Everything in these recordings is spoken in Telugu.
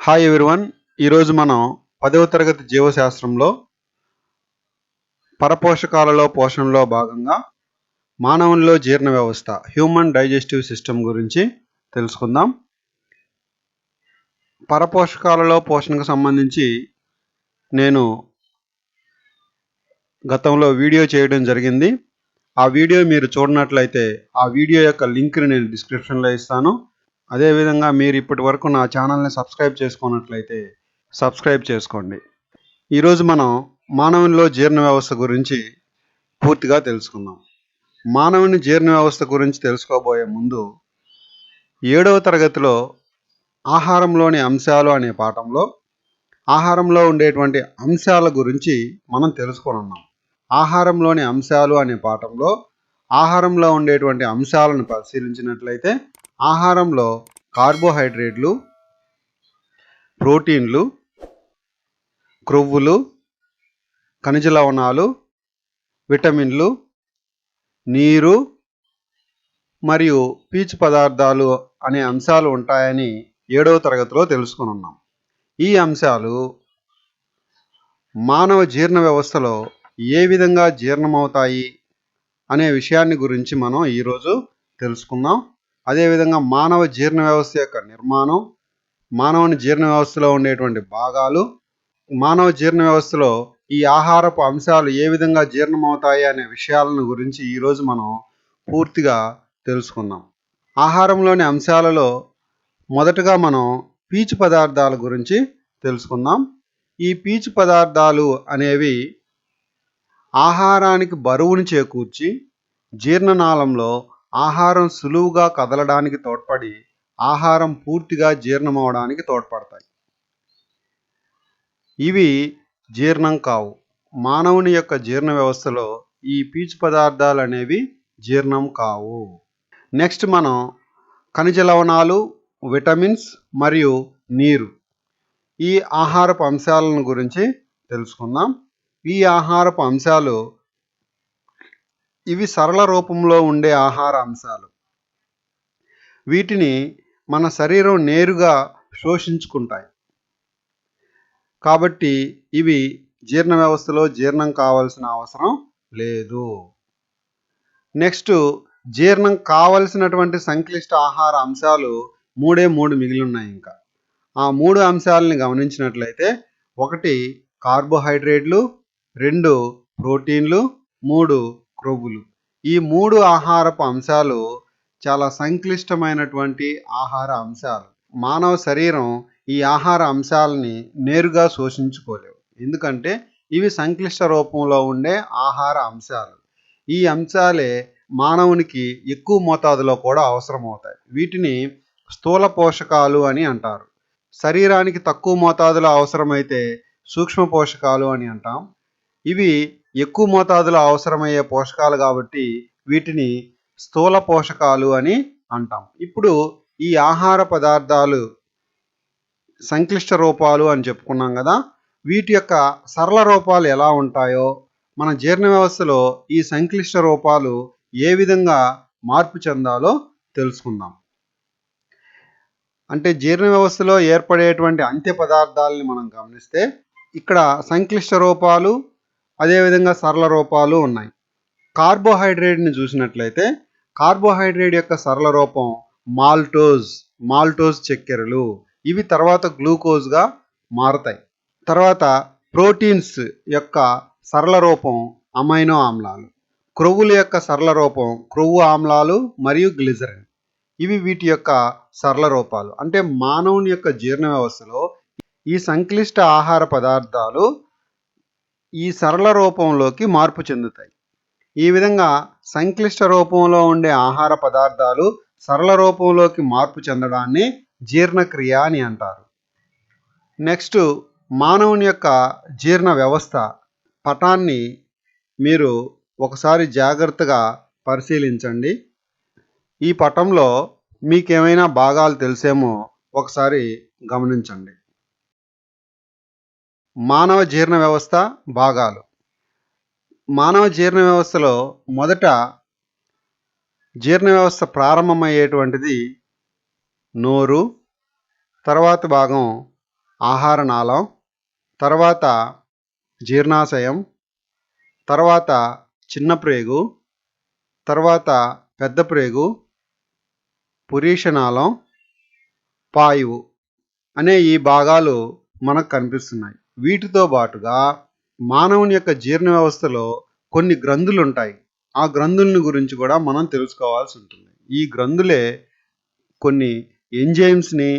Hi everyone. ఈరోజు మనం 10వ తరగతి జీవశాస్త్రంలో పరపోషకాలలో పోషణలో భాగంగా మానవునిలో జీర్ణ వ్యవస్థ హ్యూమన్ డైజెస్టివ్ సిస్టమ్ గురించి తెలుసుకుందాం. పరపోషకాలలో పోషణకు సంబంధించి నేను గతంలో వీడియో చేయడం జరిగింది. ఆ వీడియో మీరు చూడనట్లయితే ఆ వీడియో యొక్క లింక్ని నేను డిస్క్రిప్షన్లో ఇస్తాను. అదేవిధంగా మీరు ఇప్పటి వరకు నా ఛానల్ని సబ్స్క్రైబ్ చేసుకున్నట్లయితే సబ్స్క్రైబ్ చేసుకోండి. ఈరోజు మనం మానవునిలో జీర్ణ వ్యవస్థ గురించి పూర్తిగా తెలుసుకుందాం. మానవుని జీర్ణ వ్యవస్థ గురించి తెలుసుకోబోయే ముందు 7వ తరగతిలో ఆహారంలోని అంశాలు అనే పాఠంలో ఆహారంలో ఉండేటువంటి అంశాల గురించి మనం తెలుసుకున్నాం. ఆహారంలోని అంశాలు అనే పాఠంలో ఆహారంలో ఉండేటువంటి అంశాలను పరిశీలించినట్లయితే ఆహారంలో కార్బోహైడ్రేట్లు, ప్రోటీన్లు, క్రొవ్వులు, ఖనిజ లవణాలు, విటమిన్లు, నీరు మరియు పీచు పదార్థాలు అనే అంశాలు ఉంటాయని 7వ తరగతిలో తెలుసుకున్నాం. ఈ అంశాలు మానవ జీర్ణ వ్యవస్థలో ఏ విధంగా జీర్ణమవుతాయి అనే విషయాన్ని గురించి మనం ఈరోజు తెలుసుకుందాం. అదేవిధంగా మానవ జీర్ణ వ్యవస్థ యొక్క నిర్మాణం, మానవుని జీర్ణ వ్యవస్థలో ఉండేటువంటి భాగాలు, మానవ జీర్ణ వ్యవస్థలో ఈ ఆహారపు అంశాలు ఏ విధంగా జీర్ణమవుతాయి అనే విషయాలను గురించి ఈరోజు మనం పూర్తిగా తెలుసుకుందాం. ఆహారంలోని అంశాలలో మొదటగా మనం పీచు పదార్థాల గురించి తెలుసుకుందాం. ఈ పీచు పదార్థాలు అనేవి ఆహారానికి బరువుని చేకూర్చి జీర్ణనాళంలో ఆహారం సులువుగా కదలడానికి తోడ్పడి ఆహారం పూర్తిగా జీర్ణమవడానికి తోడ్పడతాయి. ఇవి జీర్ణం కావు. మానవుని యొక్క జీర్ణ వ్యవస్థలో ఈ పీచు పదార్థాలు అనేవి జీర్ణం కావు. నెక్స్ట్ మనం ఖనిజ లవణాలు, విటమిన్స్ మరియు నీరు, ఈ ఆహారపు అంశాలను గురించి తెలుసుకుందాం. ఈ ఆహారపు అంశాలు ఇవి సరళ రూపంలో ఉండే ఆహార అంశాలు. వీటిని మన శరీరం నేరుగా శోషించుకుంటాయి కాబట్టి ఇవి జీర్ణ వ్యవస్థలో జీర్ణం కావాల్సిన అవసరం లేదు. నెక్స్ట్ జీర్ణం కావలసినటువంటి సంక్లిష్ట ఆహార అంశాలు మూడు మిగిలి ఉన్నాయి. ఇంకా ఆ 3 అంశాలని గమనించినట్లయితే 1 కార్బోహైడ్రేట్లు, 2 ప్రోటీన్లు, 3 క్రొవ్వులు. ఈ 3 ఆహారపు అంశాలు చాలా సంక్లిష్టమైనటువంటి ఆహార అంశాలు. మానవ శరీరం ఈ ఆహార అంశాలని నేరుగా శోషించుకోలేవు, ఎందుకంటే ఇవి సంక్లిష్ట రూపంలో ఉండే ఆహార అంశాలు. ఈ అంశాలే మానవునికి ఎక్కువ మోతాదులో కూడా అవసరమవుతాయి. వీటిని స్థూల పోషకాలు అని అంటారు. శరీరానికి తక్కువ మోతాదులో అవసరమైతే సూక్ష్మ పోషకాలు అని అంటాం. ఇవి ఎక్కువ మోతాదులో అవసరమయ్యే పోషకాలు కాబట్టి వీటిని స్థూల పోషకాలు అని అంటాం. ఇప్పుడు ఈ ఆహార పదార్థాలు సంక్లిష్ట రూపాలు అని చెప్పుకున్నాం కదా, వీటి యొక్క సరళ రూపాలు ఎలా ఉంటాయో, మన జీర్ణ వ్యవస్థలో ఈ సంక్లిష్ట రూపాలు ఏ విధంగా మార్పు చెందాలో తెలుసుకుందాం. అంటే జీర్ణ వ్యవస్థలో ఏర్పడేటువంటి అంత్య పదార్థాలని మనం గమనిస్తే ఇక్కడ సంక్లిష్ట రూపాలు, అదేవిధంగా సరళ రూపాలు ఉన్నాయి. కార్బోహైడ్రేట్ని చూసినట్లయితే కార్బోహైడ్రేట్ యొక్క సరళ రూపం మాల్టోజ్ చక్కెరలు. ఇవి తర్వాత గ్లూకోజ్గా మారతాయి. తర్వాత ప్రోటీన్స్ యొక్క సరళ రూపం అమైనో ఆమ్లాలు. క్రొవ్వుల యొక్క సరళ రూపం క్రొవ్వు ఆమ్లాలు మరియు గ్లిజరిన్. ఇవి వీటి యొక్క సరళ రూపాలు. అంటే మానవుని యొక్క జీర్ణ వ్యవస్థలో ఈ సంక్లిష్ట ఆహార పదార్థాలు ఈ సరళ రూపంలోకి మార్పు చెందుతాయి. ఈ విధంగా సంక్లిష్ట రూపంలో ఉండే ఆహార పదార్థాలు సరళ రూపంలోకి మార్పు చెందడాన్ని జీర్ణక్రియ అని అంటారు. నెక్స్ట్ మానవుని యొక్క జీర్ణ వ్యవస్థ పటాన్ని మీరు ఒకసారి జాగ్రత్తగా పరిశీలించండి. ఈ పటంలో మీకేమైనా భాగాలు తెలిసేమో ఒకసారి గమనించండి. మానవ జీర్ణ వ్యవస్థ భాగాలు. మానవ జీర్ణ వ్యవస్థలో మొదట జీర్ణ వ్యవస్థ ప్రారంభమయ్యేటువంటిది నోరు, తర్వాత భాగం ఆహార నాళం, తర్వాత జీర్ణాశయం, తర్వాత చిన్న ప్రేగు, తర్వాత పెద్ద ప్రేగు, పురీషనాళం, పాయువు అనే ఈ భాగాలు మనకు కనిపిస్తున్నాయి. వీటితో పాటుగా మానవుని యొక్క జీర్ణ వ్యవస్థలో కొన్ని గ్రంథులు ఉంటాయి. ఆ గ్రంథుల్ని గురించి కూడా మనం తెలుసుకోవాల్సి ఉంటుంది. ఈ గ్రంథులే కొన్ని ఎంజైమ్స్ని,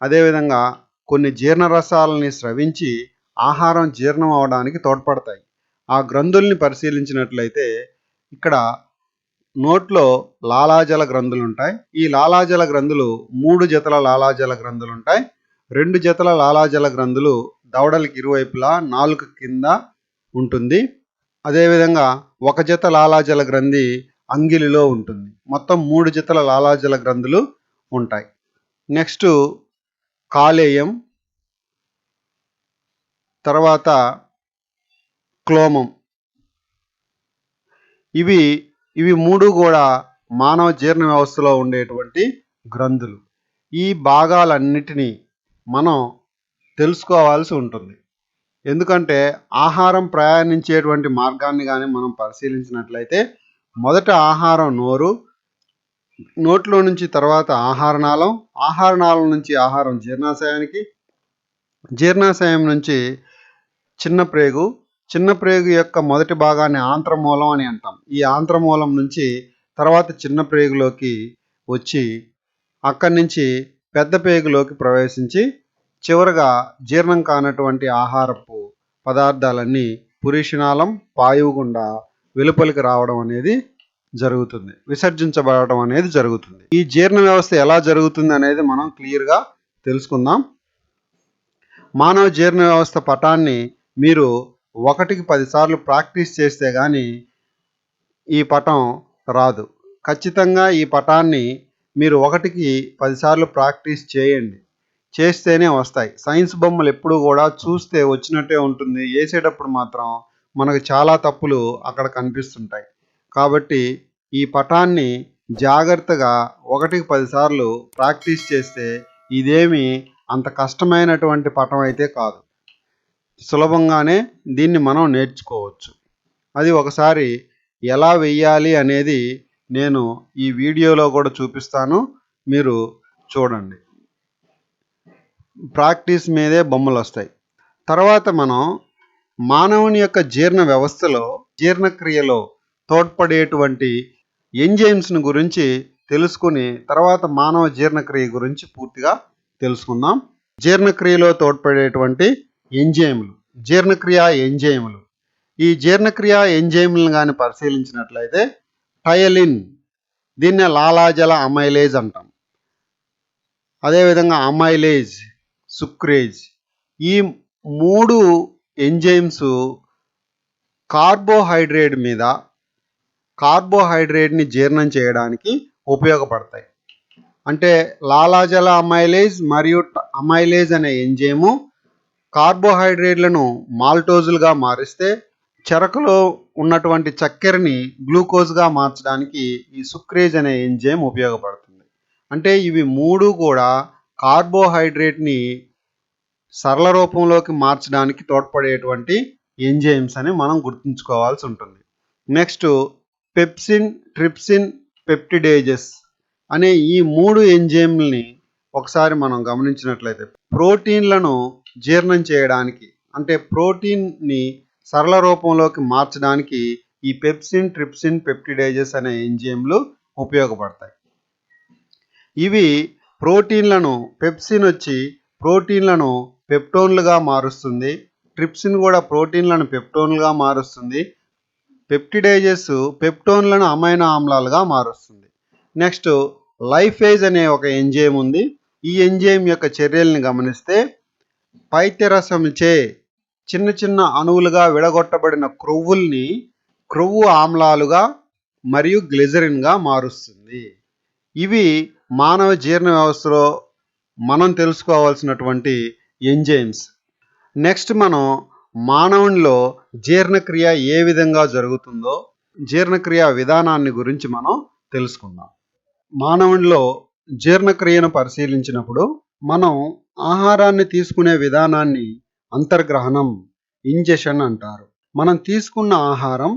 అదేవిధంగా కొన్ని జీర్ణరసాలని స్రవించి ఆహారం జీర్ణం అవడానికి తోడ్పడతాయి. ఆ గ్రంథుల్ని పరిశీలించినట్లయితే ఇక్కడ నోట్లో లాలాజల గ్రంథులు ఉంటాయి. ఈ లాలాజల గ్రంథులు 3 జతల లాలాజల గ్రంథులు ఉంటాయి. 2 జతల లాలాజల గ్రంథులు దవడలకు ఇరువైపులా నాలుక కింద ఉంటుంది. అదేవిధంగా 1 జత లాలాజల గ్రంథి అంగిలిలో ఉంటుంది. మొత్తం 3 జతల లాలాజల గ్రంథులు ఉంటాయి. నెక్స్ట్ కాలేయం, తర్వాత క్లోమం. ఇవి 3 కూడా మానవ జీర్ణ వ్యవస్థలో ఉండేటువంటి గ్రంథులు. ఈ భాగాలన్నిటినీ మనం తెలుసుకోవాల్సి ఉంటుంది. ఎందుకంటే ఆహారం ప్రయాణించేటువంటి మార్గాన్ని కానీ మనం పరిశీలించినట్లయితే మొదట ఆహారం నోట్లో నుంచి తర్వాత ఆహారనాళం, ఆహారనాళం నుంచి ఆహారం జీర్ణాశయానికి, జీర్ణాశయం నుంచి చిన్న ప్రేగు, చిన్న ప్రేగు యొక్క మొదటి భాగాన్ని ఆంత్రమూలం అని అంటాం. ఈ ఆంత్రమూలం నుంచి తర్వాత చిన్న ప్రేగులోకి వచ్చి అక్కడి నుంచి పెద్ద ప్రేగులోకి ప్రవేశించి చివరగా జీర్ణం కానటువంటి ఆహారపు పదార్థాలన్నీ పురీషనాళం, పాయువు గుండా వెలుపలికి రావడం అనేది జరుగుతుంది, విసర్జించబడడం అనేది జరుగుతుంది. ఈ జీర్ణ వ్యవస్థ ఎలా జరుగుతుంది అనేది మనం క్లియర్గా తెలుసుకుందాం. మానవ జీర్ణ వ్యవస్థ పటాన్ని మీరు 1కి 10 సార్లు ప్రాక్టీస్ చేస్తే కానీ ఈ పటం రాదు. ఖచ్చితంగా ఈ పటాన్ని మీరు 1కి 10 సార్లు ప్రాక్టీస్ చేయండి, చేస్తేనే వస్తాయి. సైన్స్ బొమ్మలు ఎప్పుడు కూడా చూస్తే వచ్చినట్టే ఉంటుంది, వేసేటప్పుడు మాత్రం మనకు చాలా తప్పులు అక్కడ కనిపిస్తుంటాయి. కాబట్టి ఈ పటాన్ని జాగ్రత్తగా 1కి 10 సార్లు ప్రాక్టీస్ చేస్తే ఇదేమి అంత కష్టమైనటువంటి పటం అయితే కాదు. సులభంగానే దీన్ని మనం నేర్చుకోవచ్చు. అది ఒకసారి ఎలా వెయ్యాలి అనేది నేను ఈ వీడియోలో కూడా చూపిస్తాను, మీరు చూడండి. ప్రాక్టీస్ మీదే బొమ్మలు వస్తాయి. తర్వాత మనం మానవుని యొక్క జీర్ణ వ్యవస్థలో జీర్ణక్రియలో తోడ్పడేటువంటి ఎంజైమ్స్ను గురించి తెలుసుకుని తర్వాత మానవ జీర్ణక్రియ గురించి పూర్తిగా తెలుసుకుందాం. జీర్ణక్రియలో తోడ్పడేటువంటి ఎంజైములు, జీర్ణక్రియ ఎంజైములు. ఈ జీర్ణక్రియ ఎంజైములను కానీ పరిశీలించినట్లయితే టయలిన్, దీన్నే లాలాజల అమైలేజ్ అంటాం. అదేవిధంగా అమైలేజ్, సుక్రేజ్, ఈ 3 ఎంజైమ్స్ కార్బోహైడ్రేట్ని జీర్ణం చేయడానికి ఉపయోగపడతాయి. అంటే లాలాజల అమైలేజ్ మరియు అమైలేజ్ అనే ఎంజైము కార్బోహైడ్రేట్లను మాల్టోజులుగా మారిస్తే చెరకులో ఉన్నటువంటి చక్కెరని గ్లూకోజ్గా మార్చడానికి ఈ సుక్రేజ్ అనే ఎంజైమ్ ఉపయోగపడుతుంది. అంటే ఇవి 3 కూడా కార్బోహైడ్రేట్ని సరళ రూపంలోకి మార్చడానికి తోడ్పడేటువంటి ఎంజైమ్స్ అని మనం గుర్తుంచుకోవాల్సి ఉంటుంది. నెక్స్ట్ పెప్సిన్, ట్రిప్సిన్, పెప్టిడేజెస్ అనే ఈ 3 ఎంజైమ్లని ఒకసారి మనం గమనించినట్లయితే ప్రోటీన్లను జీర్ణం చేయడానికి, అంటే ప్రోటీన్ని సరళ రూపంలోకి మార్చడానికి ఈ పెప్సిన్, ట్రిప్సిన్, పెప్టిడేజెస్ అనే ఎంజైమ్లు ఉపయోగపడతాయి. ఇవి ప్రోటీన్లను, పెప్సిన్ వచ్చి ప్రోటీన్లను పెప్టోన్లుగా మారుస్తుంది, ట్రిప్సిన్ కూడా ప్రోటీన్లను పెప్టోన్లుగా మారుస్తుంది, పెప్టిడేజెస్ పెప్టోన్లను అమైనో ఆమ్లాలుగా మారుస్తుంది. నెక్స్ట్ లైఫేజ్ అనే ఒక ఎంజైమ్ ఉంది. ఈ ఎంజైమ్ యొక్క చర్యల్ని గమనిస్తే పైత్యరసముచే చిన్న చిన్న అణువులుగా విడగొట్టబడిన క్రొవ్వుల్ని క్రొవ్వు ఆమ్లాలుగా మరియు గ్లిజరిన్గా మారుస్తుంది. ఇవి మానవ జీర్ణ వ్యవస్థలో మనం తెలుసుకోవాల్సినటువంటి ఎంజైమ్స్. నెక్స్ట్ మనం మానవునిలో జీర్ణక్రియ ఏ విధంగా జరుగుతుందో జీర్ణక్రియ విధానాన్ని గురించి మనం తెలుసుకుందాం. మానవునిలో జీర్ణక్రియను పరిశీలించినప్పుడు మనం ఆహారాన్ని తీసుకునే విధానాన్ని అంతర్గ్రహణం, ఇంజెషన్ అంటారు. మనం తీసుకున్న ఆహారం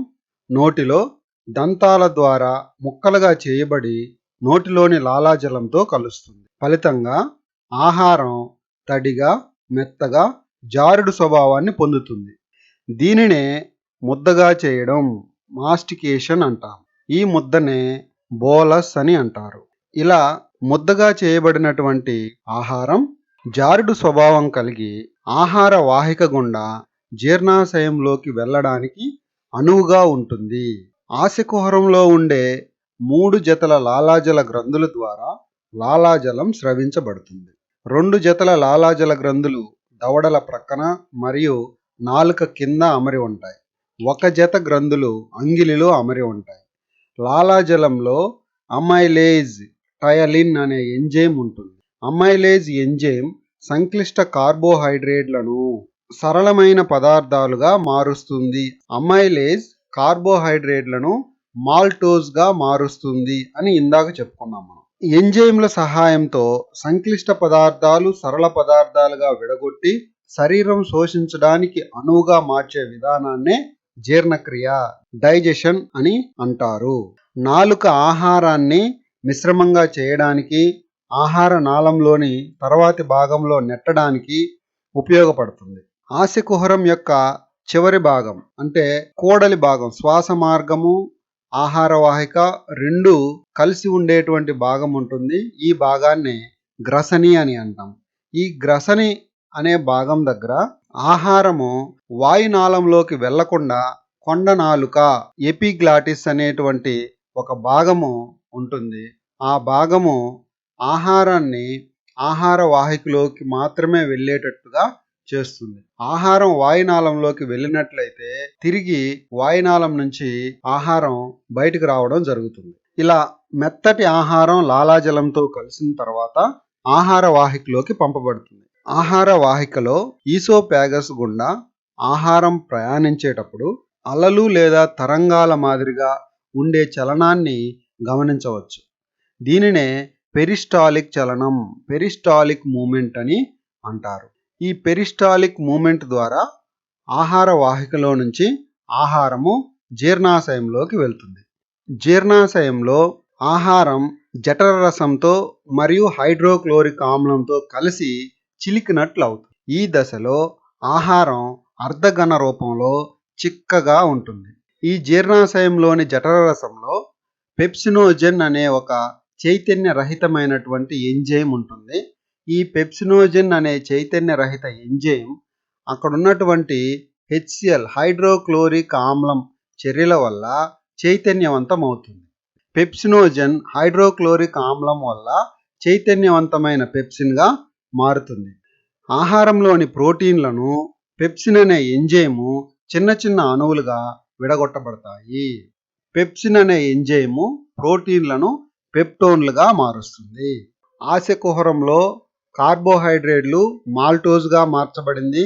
నోటిలో దంతాల ద్వారా ముక్కలుగా చేయబడి నోటిలోని లాలాజలంతో కలుస్తుంది. ఫలితంగా ఆహారం తడిగా, మెత్తగా, జారుడు స్వభావాన్ని పొందుతుంది. దీనినే ముద్దగా చేయడం, మాస్టికేషన్ అంటాం. ఈ ముద్దనే బోలస్ అని అంటారు. ఇలా ముద్దగా చేయబడినటువంటి ఆహారం జారుడు స్వభావం కలిగి ఆహార వాహిక గుండా జీర్ణాశయంలోకి వెళ్ళడానికి అనువుగా ఉంటుంది. ఆశకుహరంలో ఉండే 3 జతల లాలాజల గ్రంథుల ద్వారా లాలాజలం స్రవించబడుతుంది. 2 జతల లాలాజల గ్రంథులు దవడల ప్రక్కన మరియు నాలుక కింద అమరి ఉంటాయి. 1 జత గ్రంథులు అంగిలిలో అమరి ఉంటాయి. లాలాజలంలో అమైలేజ్ టయలిన్ అనే ఎంజైమ్ ఉంటుంది. అమైలేజ్ ఎంజైమ్ సంక్లిష్ట కార్బోహైడ్రేట్లను సరళమైన పదార్థాలుగా మారుస్తుంది. అమైలేజ్ కార్బోహైడ్రేట్లను మాల్టోజ్ గా మారుస్తుంది అని ఇందాక చెప్పుకున్నాం మనం. ఎంజైమ్ల సహాయంతో సంక్లిష్ట పదార్థాలు సరళ పదార్థాలుగా విడగొట్టి శరీరం శోషించడానికి అనువుగా మార్చే విధానాన్నే జీర్ణక్రియ, డైజెషన్ అని అంటారు. నాలుక ఆహారాన్ని మిశ్రమంగా చేయడానికి, ఆహార నాళంలోని తర్వాతి భాగంలో నెట్టడానికి ఉపయోగపడుతుంది. ఆశకుహరం యొక్క చివరి భాగం అంటే కోడలి భాగం, శ్వాస మార్గము, ఆహార వాహిక రెండు కలిసి ఉండేటువంటి భాగం ఉంటుంది. ఈ భాగాన్ని గ్రసని అని అంటాం. ఈ గ్రసని అనే భాగం దగ్గర ఆహారము వాయునాళంలోకి వెళ్లకుండా కొండ నాలుక, ఎపిగ్లాటిస్ అనేటువంటి ఒక భాగము ఉంటుంది. ఆ భాగము ఆహారాన్ని ఆహార వాహికలోకి మాత్రమే వెళ్ళేటట్టుగా చేస్తుంది. ఆహారం వాయునాళంలోకి వెళ్ళినట్లయితే తిరిగి వాయునాళం నుంచి ఆహారం బయటకు రావడం జరుగుతుంది. ఇలా మెత్తటి ఆహారం లాలాజలంతో కలిసిన తర్వాత ఆహార వాహికలోకి పంపబడుతుంది. ఆహార వాహికలో ఈసోఫాగస్ గుండా ఆహారం ప్రయాణించేటప్పుడు అలలు లేదా తరంగాల మాదిరిగా ఉండే చలనాన్ని గమనించవచ్చు. దీనినే పెరిస్టాలిక్ చలనం, పెరిస్టాలిక్ మూమెంట్ అని అంటారు. ఈ పెరిస్టాలిక్ మూమెంట్ ద్వారా ఆహార వాహికలో నుంచి ఆహారము జీర్ణాశయంలోకి వెళ్తుంది. జీర్ణాశయంలో ఆహారం జఠర రసంతో మరియు హైడ్రోక్లోరిక్ ఆమ్లంతో కలిసి చిలికినట్లు అవుతుంది. ఈ దశలో ఆహారం అర్ధఘన రూపంలో చిక్కగా ఉంటుంది. ఈ జీర్ణాశయంలోని జఠర రసంలో పెప్సినోజెన్ అనే ఒక చైతన్య రహితమైనటువంటి ఎంజైమ్ ఉంటుంది. ఈ పెప్సినోజెన్ అనే చైతన్య రహిత ఎంజైమ్ అక్కడ ఉన్నటువంటి HCl హైడ్రోక్లోరిక్ ఆమ్లం చర్యల వల్ల చైతన్యవంతం అవుతుంది. పెప్సినోజెన్ హైడ్రోక్లోరిక్ ఆమ్లం వల్ల చైతన్యవంతమైన పెప్సిన్ గా మారుతుంది. ఆహారంలోని ప్రోటీన్లను పెప్సిన్ అనే ఎంజైము చిన్న చిన్న అణువులుగా విడగొట్టబడతాయి. పెప్సిన్ అనే ఎంజైము ప్రోటీన్లను పెప్టోన్లుగా మారుస్తుంది. ఆశకుహరంలో కార్బోహైడ్రేట్లు మాల్టోజ్గా మార్చబడింది.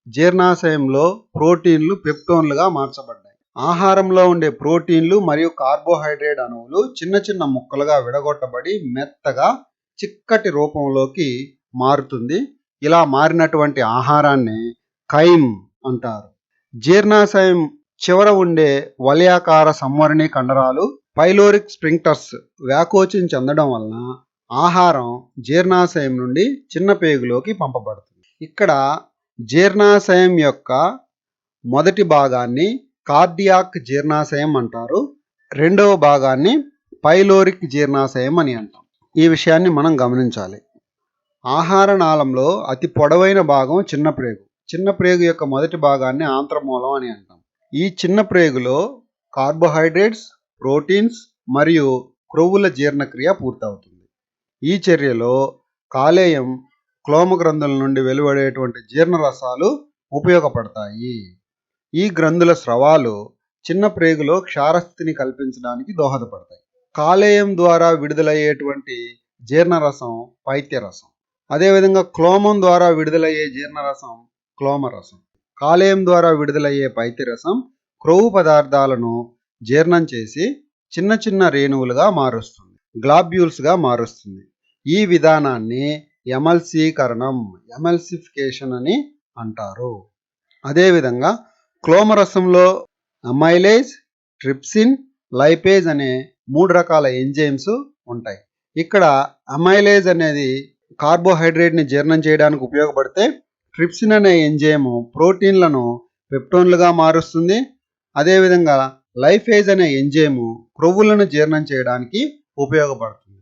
జీర్ణాశయంలో ప్రోటీన్లు పెప్టోన్లుగా మార్చబడ్డాయి. ఆహారంలో ఉండే ప్రోటీన్లు మరియు కార్బోహైడ్రేట్ అణువులు చిన్న చిన్న ముక్కలుగా విడగొట్టబడి మెత్తగా చిక్కటి రూపంలోకి మారుతుంది. ఇలా మారినటువంటి ఆహారాన్ని ఖైమ్ అంటారు. జీర్ణాశయం చివర ఉండే వలయాకార సంవరణి కండరాలు పైలోరిక్ స్ఫింక్టర్స్ వ్యాకోచం చెందడం వలన ఆహారం జీర్ణాశయం నుండి చిన్న పేగులోకి పంపబడుతుంది. ఇక్కడ జీర్ణాశయం యొక్క మొదటి భాగాన్ని కార్డియాక్ జీర్ణాశయం అంటారు. రెండవ భాగాన్ని పైలోరిక్ జీర్ణాశయం అని అంటాం. ఈ విషయాన్ని మనం గమనించాలి. ఆహార నాళంలో అతి పొడవైన భాగం చిన్న ప్రేగు. చిన్న ప్రేగు యొక్క మొదటి భాగాన్ని ఆంత్రమూలం అని అంటాం. ఈ చిన్న ప్రేగులో కార్బోహైడ్రేట్స్, ప్రోటీన్స్ మరియు క్రొవ్వుల జీర్ణక్రియ పూర్తవుతుంది. ఈ చర్యలో కాలేయం, క్లోమ గ్రంథుల నుండి వెలువడేటువంటి జీర్ణరసాలు ఉపయోగపడతాయి. ఈ గ్రంథుల స్రవాలు చిన్న ప్రేగులో క్షారస్థితిని కల్పించడానికి దోహదపడతాయి. కాలేయం ద్వారా విడుదలయ్యేటువంటి జీర్ణరసం పైత్యరసం. అదేవిధంగా క్లోమం ద్వారా విడుదలయ్యే జీర్ణరసం క్లోమరసం. కాలేయం ద్వారా విడుదలయ్యే పైత్యరసం క్రొవ్వు పదార్థాలను జీర్ణం చేసి చిన్న చిన్న రేణువులుగా మారుస్తుంది, గ్లాబ్యూల్స్గా మారుస్తుంది. ఈ విధానాన్ని ఎమల్సీకరణం, ఎమల్సిఫికేషన్ అని అంటారు. అదేవిధంగా క్లోమరసంలో అమైలేజ్, ట్రిప్సిన్, లైపేజ్ అనే 3 రకాల ఎంజైమ్స్ ఉంటాయి. ఇక్కడ అమైలేజ్ అనేది కార్బోహైడ్రేట్ని జీర్ణం చేయడానికి ఉపయోగపడితే, ట్రిప్సిన్ అనే ఎంజైమ్ ప్రోటీన్లను పెప్టోన్లుగా మారుస్తుంది. అదేవిధంగా లైఫేజ్ అనే ఎంజైమ్ క్రొవ్వులను జీర్ణం చేయడానికి ఉపయోగపడుతుంది.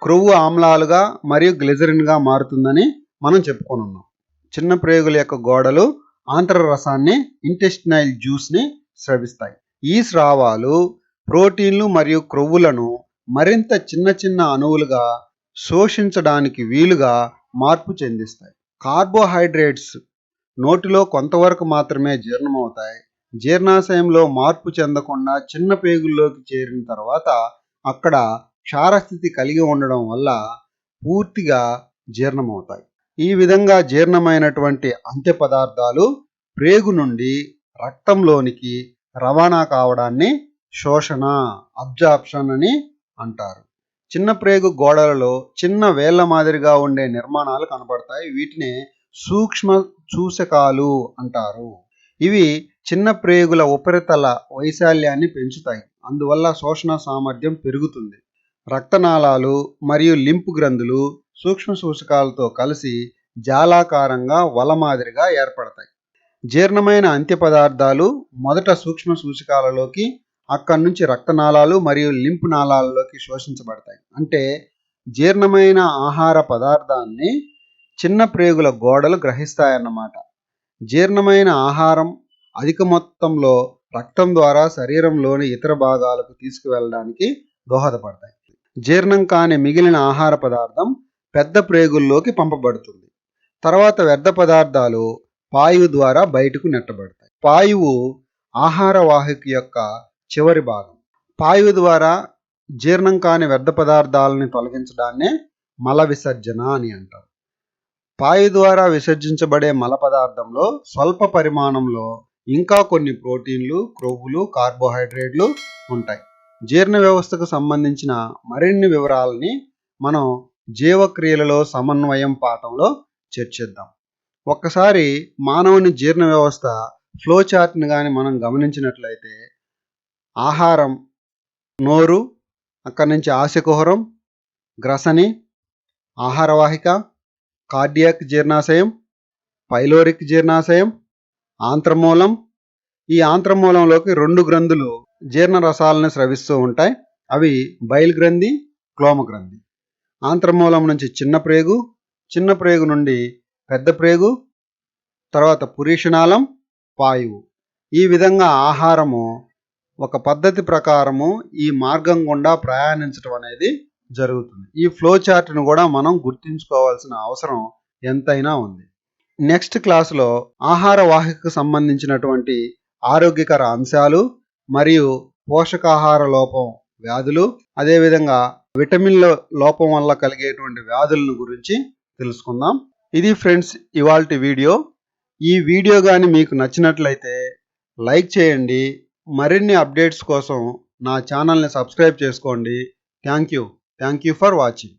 క్రొవ్వు ఆమ్లాలుగా మరియు గ్లిజరిన్గా మారుతుందని మనం చెప్పుకొని చిన్న ప్రేగుల యొక్క గోడలు ఆంత్రరసాన్ని, ఇంటెస్టినైల్ జ్యూస్ని స్రవిస్తాయి. ఈ స్రావాలు ప్రోటీన్లు మరియు క్రొవ్వులను మరింత చిన్న చిన్న అణువులుగా శోషించడానికి వీలుగా మార్పు చెందిస్తాయి. కార్బోహైడ్రేట్స్ నోటిలో కొంతవరకు మాత్రమే జీర్ణమవుతాయి. జీర్ణాశయంలో మార్పు చెందకుండా చిన్న పేగుల్లోకి చేరిన తర్వాత అక్కడ క్షారస్థితి కలిగి ఉండడం వల్ల పూర్తిగా జీర్ణమవుతాయి. ఈ విధంగా జీర్ణమైనటువంటి అంత్య పదార్థాలు ప్రేగు నుండి రక్తంలోనికి రవాణా కావడాన్ని శోషణ, అబ్జార్ప్షన్ అని అంటారు. చిన్న ప్రేగు గోడలలో చిన్న వేళ్ల మాదిరిగా ఉండే నిర్మాణాలు కనబడతాయి. వీటిని సూక్ష్మ చూసకాలు అంటారు. ఇవి చిన్న ప్రేగుల ఉపరితల వైశాల్యాన్ని పెంచుతాయి. అందువల్ల శోషణ సామర్థ్యం పెరుగుతుంది. రక్తనాళాలు మరియు లింపు గ్రంథులు సూక్ష్మ సూచకాలతో కలిసి జాలాకారంగా వల మాదిరిగా ఏర్పడతాయి. జీర్ణమైన అంత్య పదార్థాలు మొదట సూక్ష్మ సూచకాలలోకి, అక్కడి నుంచి రక్తనాళాలు మరియు లింపు నాళాలలోకి శోషించబడతాయి. అంటే జీర్ణమైన ఆహార పదార్థాన్ని చిన్న ప్రేగుల గోడలు గ్రహిస్తాయన్నమాట. జీర్ణమైన ఆహారం అధిక మొత్తంలో రక్తం ద్వారా శరీరంలోని ఇతర భాగాలకు తీసుకువెళ్ళడానికి దోహదపడతాయి. జీర్ణం కాని మిగిలిన ఆహార పదార్థం పెద్ద ప్రేగుల్లోకి పంపబడుతుంది. తర్వాత వ్యర్థ పదార్థాలు పాయువు ద్వారా బయటకు నెట్టబడతాయి. పాయువు ఆహార వాహిక యొక్క చివరి భాగం. పాయువు ద్వారా జీర్ణం కాని వ్యర్థ పదార్థాలని తొలగించడాన్నే మల విసర్జన అని అంటారు. పాయువు ద్వారా విసర్జించబడే మల పదార్థంలో స్వల్ప పరిమాణంలో ఇంకా కొన్ని ప్రోటీన్లు, క్రొవ్వులు, కార్బోహైడ్రేట్లు ఉంటాయి. జీర్ణ వ్యవస్థకు సంబంధించిన మరిన్ని వివరాలని మనం జీవక్రియలలో సమన్వయం పాఠంలో చర్చిద్దాం. ఒక్కసారి మానవుని జీర్ణ వ్యవస్థ ఫ్లో చార్ట్ని కానీ మనం గమనించినట్లయితే ఆహారం నోరు, అక్కడి నుంచి ఆశకుహరం, గ్రసని, ఆహారవాహిక, కార్డియాక్ జీర్ణాశయం, పైలోరిక్ జీర్ణాశయం, ఆంత్రమూలం. ఈ ఆంత్రమూలంలోకి 2 గ్రంథులు జీర్ణ రసాలను స్రవిస్తూ ఉంటాయి. అవి బైల్ గ్రంథి, క్లోమ గ్రంథి. ఆంత్రమూలం నుంచి చిన్న ప్రేగు నుండి పెద్ద ప్రేగు, తర్వాత పురీషనాళం, పాయువు. ఈ విధంగా ఆహారము ఒక పద్ధతి ప్రకారము ఈ మార్గం గుండా ప్రయాణించడం అనేది జరుగుతుంది. ఈ ఫ్లో చార్ట్ను కూడా మనం గుర్తుంచుకోవాల్సిన అవసరం ఎంతైనా ఉంది. నెక్స్ట్ క్లాసులో ఆహార వాహికకు సంబంధించినటువంటి ఆరోగ్యకర అంశాలు మరియు పోషకాహార లోపం వ్యాధులు, అదేవిధంగా విటమిన్ల లోపం వల్ల కలిగేటువంటి వ్యాధులను గురించి తెలుసుకుందాం. ఇది ఫ్రెండ్స్ ఇవాల్టి వీడియో. ఈ వీడియో కానీ మీకు నచ్చినట్లయితే లైక్ చేయండి. మరిన్ని అప్డేట్స్ కోసం నా ఛానల్ని సబ్స్క్రైబ్ చేసుకోండి. Thank you for watching.